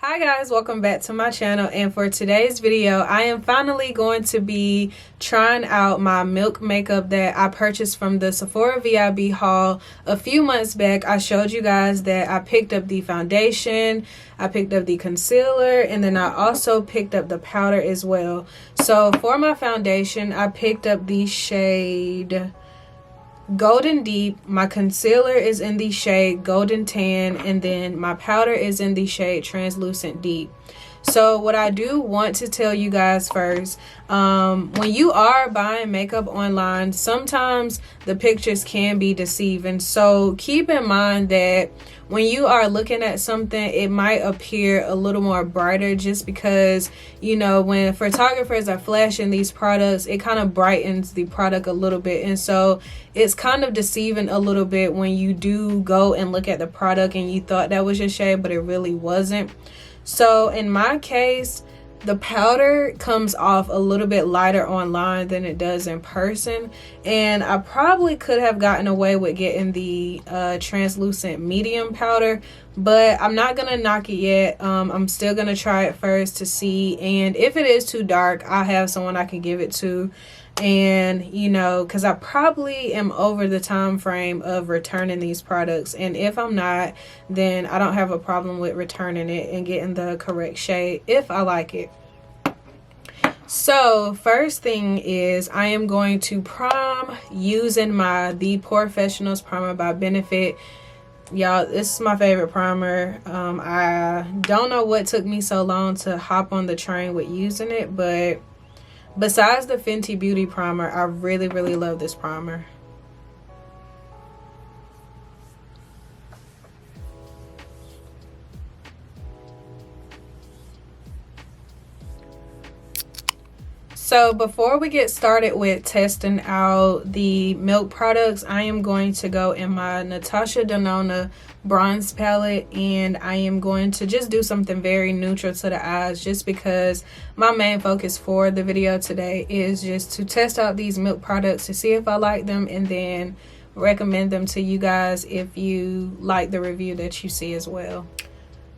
Hi guys, welcome back to my channel, and for today's video I am finally going to be trying out my milk makeup that I purchased from the Sephora VIB haul a few months back. I showed you guys that I picked up the foundation, I picked up the concealer, and then I also picked up the powder as well. So for my foundation I picked up the shade Golden Deep. My concealer is in the shade Golden Tan, and then my powder is in the shade Translucent Deep. So what I do want to tell you guys first, when you are buying makeup online, sometimes the pictures can be deceiving. So keep in mind that when you are looking at something, it might appear a little more brighter just because, you know, when photographers are flashing these products, it kind of brightens the product a little bit. And so it's kind of deceiving a little bit when you do go and look at the product and you thought that was your shade, but it really wasn't. So in my case, the powder comes off a little bit lighter online than it does in person, and I probably could have gotten away with getting the translucent medium powder, but I'm not gonna knock it yet. I'm still gonna try it first to see, and if it is too dark, I'll have someone I can give it to. And you know, because I probably am over the time frame of returning these products, and if I'm not, then I don't have a problem with returning it and getting the correct shade if I like it. So first thing is I am going to prime using my The Porefessionals primer by Benefit. Y'all, this is my favorite primer. I don't know what took me so long to hop on the train with using it, but besides the Fenty Beauty primer, I really love this primer. So before we get started with testing out the milk products, I am going to go in my Natasha Denona bronze palette, and I am going to just do something very neutral to the eyes, just because my main focus for the video today is just to test out these milk products to see if I like them, and then recommend them to you guys if you like the review that you see as well.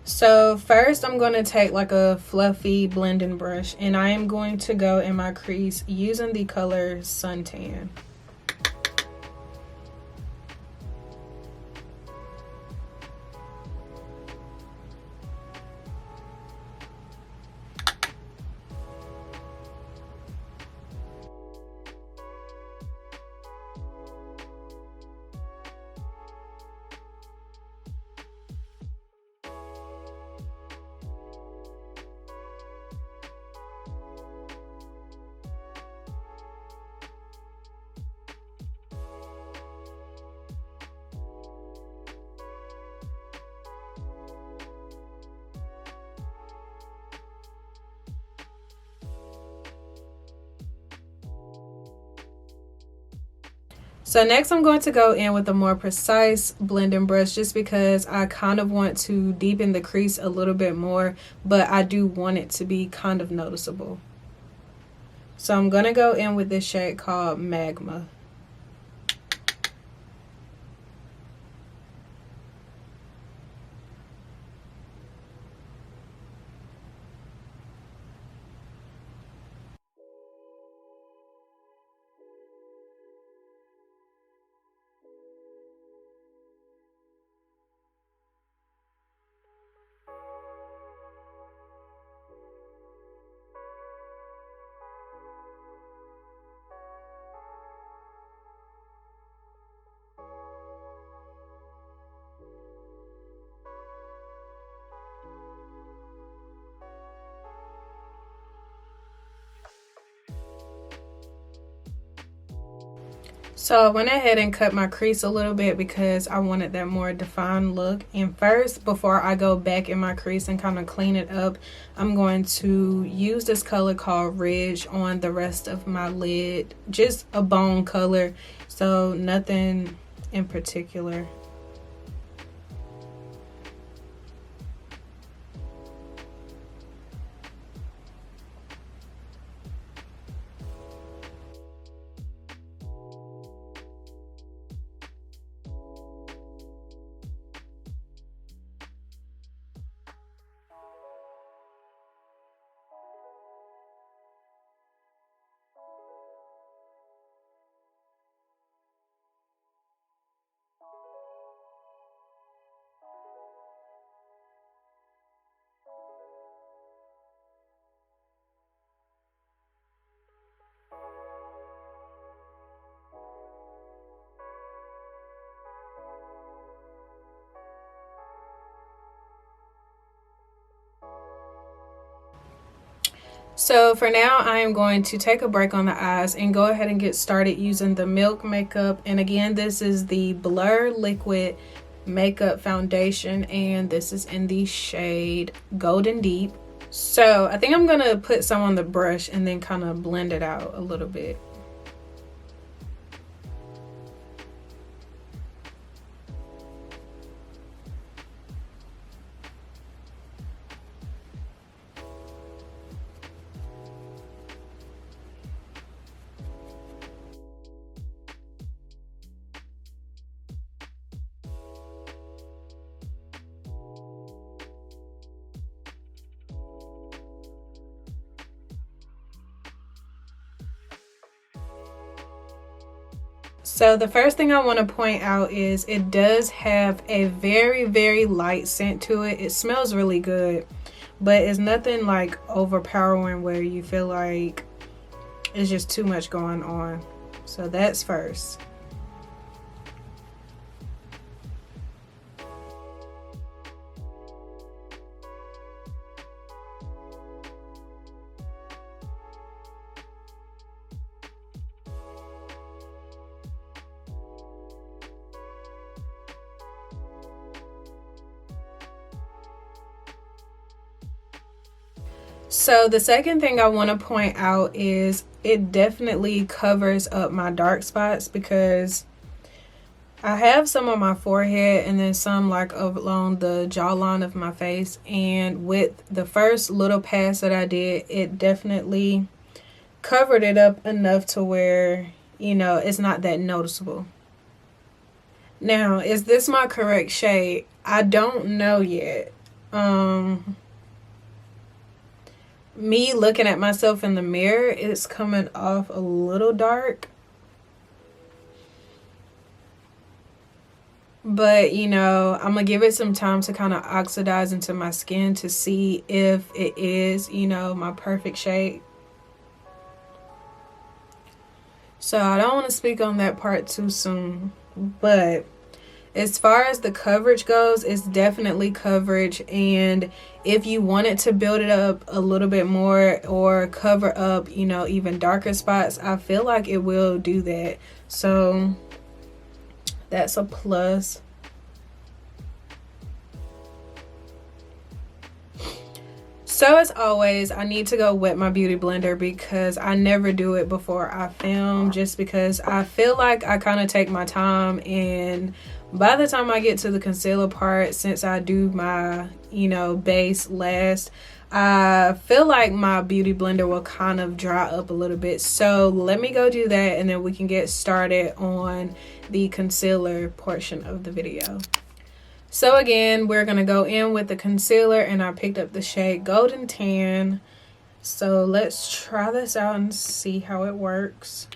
So first I'm going to take like a fluffy blending brush, and I am going to go in my crease using the color Suntan. So next I'm going to go in with a more precise blending brush, just because I kind of want to deepen the crease a little bit more, but I do want it to be kind of noticeable. So I'm going to go in with this shade called Magma. So I went ahead and cut my crease a little bit because I wanted that more defined look. And first, before I go back in my crease and kind of clean it up, I'm going to use this color called Ridge on the rest of my lid. Just a bone color, so nothing in particular. So for now, I am going to take a break on the eyes and go ahead and get started using the Milk makeup. And again, this is the Blur Liquid Makeup Foundation, and this is in the shade Golden Deep. So I think I'm gonna put some on the brush and then kind of blend it out a little bit. So the first thing I want to point out is it does have a very, very light scent to it. It smells really good, but it's nothing like overpowering where you feel like it's just too much going on. So that's first. So the second thing I want to point out is it definitely covers up my dark spots, because I have some on my forehead and then some like along the jawline of my face, and with the first little pass that I did, it definitely covered it up enough to where, you know, it's not that noticeable. Now, is this my correct shade? I don't know yet. Me looking at myself in the mirror, it's coming off a little dark. But, you know, I'm going to give it some time to kind of oxidize into my skin to see if it is, you know, my perfect shade. So I don't want to speak on that part too soon. But as far as the coverage goes, it's definitely coverage, and if you wanted to build it up a little bit more or cover up, you know, even darker spots, I feel like it will do that. So that's a plus. So as always, I need to go wet my beauty blender because I never do it before I film, just because I feel like I kind of take my time, and by the time I get to the concealer part, since I do my, you know, base last, I feel like my beauty blender will kind of dry up a little bit. So let me go do that, and then we can get started on the concealer portion of the video. So again, we're going to go in with the concealer, and I picked up the shade Golden Tan. So let's try this out and see how it works.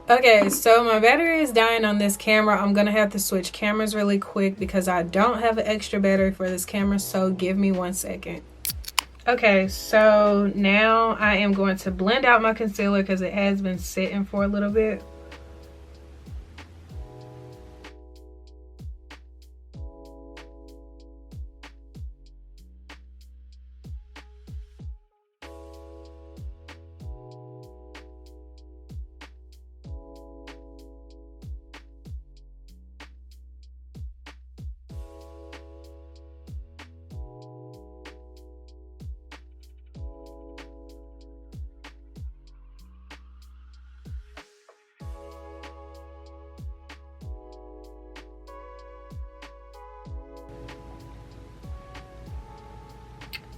Okay, so my battery is dying on this camera. I'm gonna have to switch cameras really quick because I don't have an extra battery for this camera, so give me 1 second. Okay, so now I am going to blend out my concealer because it has been sitting for a little bit.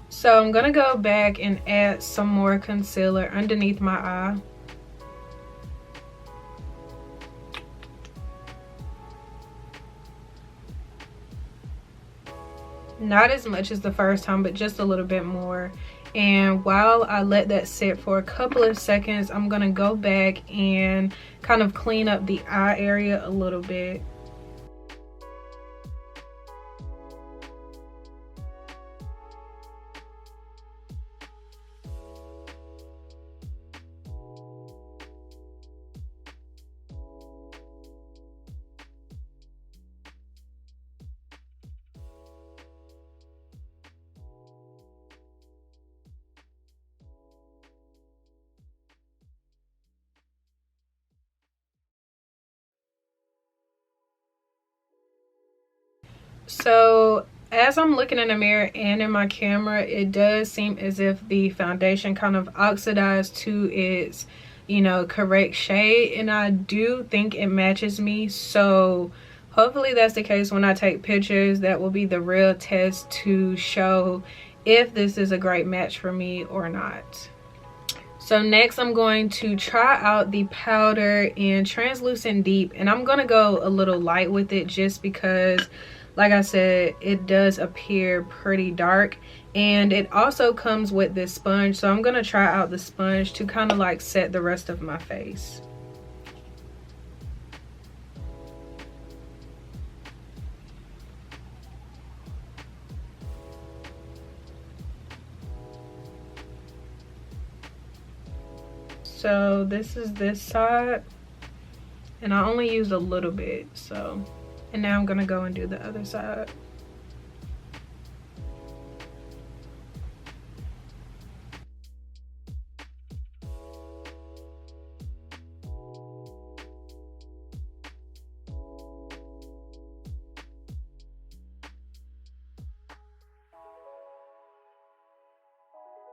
So I'm gonna go back and add some more concealer underneath my eye. Not as much as the first time, but just a little bit more. And while I let that sit for a couple of seconds, I'm gonna go back and kind of clean up the eye area a little bit. So as I'm looking in the mirror and in my camera, it does seem as if the foundation kind of oxidized to its, you know, correct shade, and I do think it matches me. So hopefully that's the case when I take pictures. That will be the real test to show if this is a great match for me or not. So next I'm going to try out the powder in Translucent Deep, and I'm going to go a little light with it just because, like I said, it does appear pretty dark, and it also comes with this sponge. So I'm going to try out the sponge to kind of like set the rest of my face. So this is this side, and I only used a little bit, so. And now I'm gonna go and do the other side.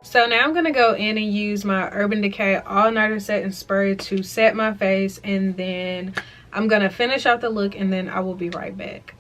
So now I'm gonna go in and use my Urban Decay All Nighter Setting Spray to set my face, and then I'm gonna finish out the look, and then I will be right back.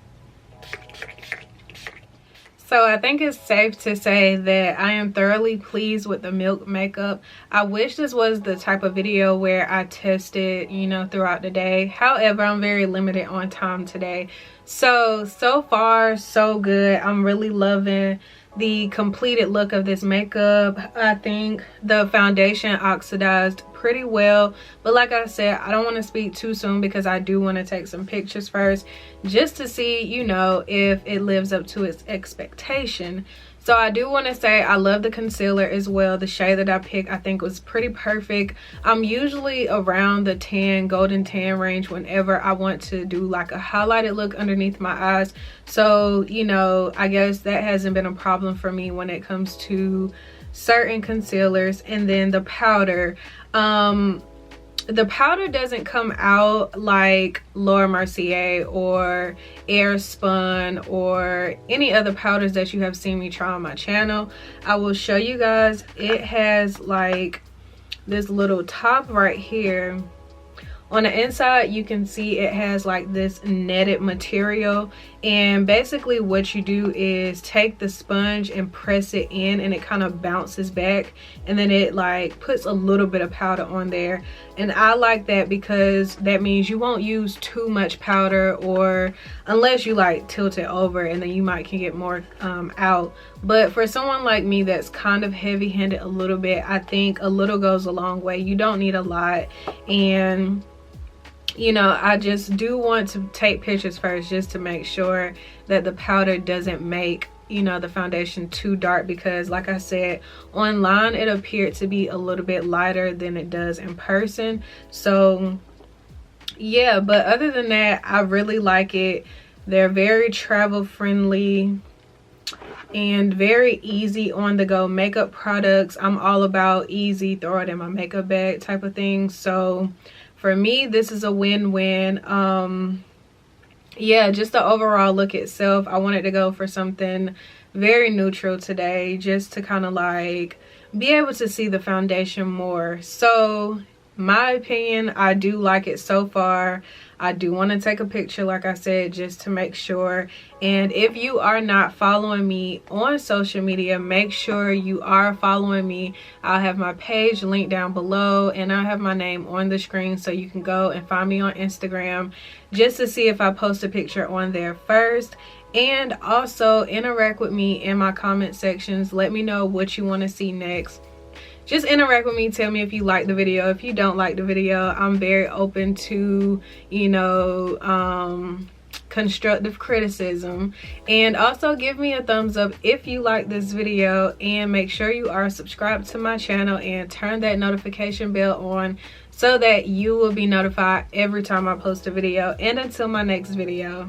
So I think it's safe to say that I am thoroughly pleased with the Milk makeup. I wish this was the type of video where I tested, you know, throughout the day. However, I'm very limited on time today. So far so good. I'm really loving the completed look of this makeup. I think the foundation oxidized pretty well, but like I said, I don't want to speak too soon because I do want to take some pictures first just to see, you know, if it lives up to its expectation. So I do want to say I love the concealer as well. The shade that I picked I think was pretty perfect. I'm usually around the tan, golden tan range whenever I want to do like a highlighted look underneath my eyes. So, you know, I guess that hasn't been a problem for me when it comes to certain concealers. And then the powder. The powder doesn't come out like Laura Mercier or Airspun or any other powders that you have seen me try on my channel. I will show you guys. It has like this little top right here. On the inside, you can see it has like this netted material, and basically what you do is take the sponge and press it in, and it kind of bounces back, and then it like puts a little bit of powder on there. And I like that because that means you won't use too much powder, or unless you like tilt it over, and then you might can get more out. But for someone like me that's kind of heavy-handed a little bit, I think a little goes a long way. You don't need a lot. And you know, I just do want to take pictures first just to make sure that the powder doesn't make, you know, the foundation too dark, because like I said, online it appeared to be a little bit lighter than it does in person. So yeah, but other than that, I really like it. They're very travel friendly and very easy on the go makeup products. I'm all about easy, throw it in my makeup bag type of thing. So for me, this is a win-win. Yeah, just the overall look itself, I wanted to go for something very neutral today, just to kind of like be able to see the foundation more. So my opinion, I do like it so far. I do want to take a picture, like I said, just to make sure. And if you are not following me on social media, make sure you are following me. I'll have my page linked down below, and I'll have my name on the screen, so you can go and find me on Instagram just to see if I post a picture on there first. And also interact with me in my comment sections. Let me know what you want to see next. Just interact with me. Tell me if you like the video. If you don't like the video, I'm very open to, you know, constructive criticism. And also give me a thumbs up if you like this video, and make sure you are subscribed to my channel and turn that notification bell on so that you will be notified every time I post a video. And until my next video.